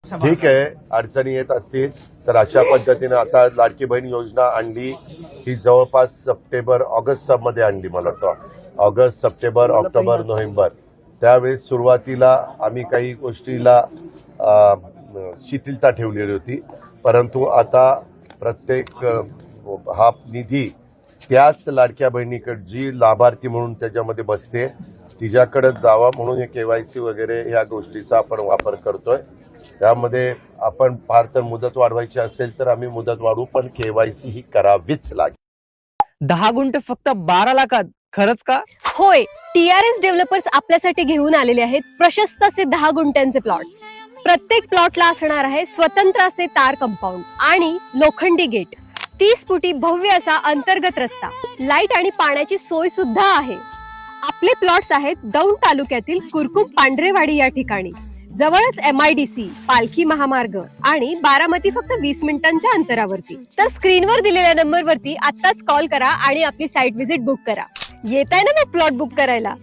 ठीक आहे, अडचणी येत असतील तर अशा पद्धतीने आता लाडकी बहीण योजना आणली ही जवळपास ऑगस्ट मध्ये आणली. मला वाटतं ऑगस्ट, सप्टेंबर, ऑक्टोबर, नोव्हेंबर त्यावेळेस सुरुवातीला आम्ही काही गोष्टीला शिथिलता ठेवलेली होती. परंतु आता प्रत्येक हा निधी त्याच लाडक्या बहिणीकडे जी लाभार्थी म्हणून त्याच्यामध्ये बसते तिच्याकडे जावा म्हणून हे केवायसी वगैरे ह्या गोष्टीचा आपण वापर करतोय. त्यामध्ये आपण फार तर मुदत वाढवायची असेल तर आम्ही मुदत वाढवू, पण केवायसी ही करावीच लागेल. 10 गुंठ फक्त 12 लाखात, खरंच का? होय, TRS डेव्हलपर्स आपल्यासाठी घेऊन आलेले आहेत प्रशस्त असे 10 गुंठ्यांचे प्लॉट्स. प्रत्येक प्लॉटला असणार आहे स्वतंत्र असे तार कंपाऊंड आणि लोखंडी गेट, 30 फुटी भव्य असा अंतर्गत रस्ता, लाईट आणि पाण्याची सोय सुद्धा आहे. आपले प्लॉट्स आहेत दौंड तालुक्यातील कुरकुम पांढरेवाडी या ठिकाणी. जवळच MIDC, पालखी महामार्ग आणि बारामती फक्त 20 मिनिटांच्या अंतरावरती. तर स्क्रीनवर दिलेल्या नंबरवरती आत्ताच कॉल करा आणि आपली साईट व्हिजिट बुक करा. येत आहे ना मग प्लॉट बुक करायला.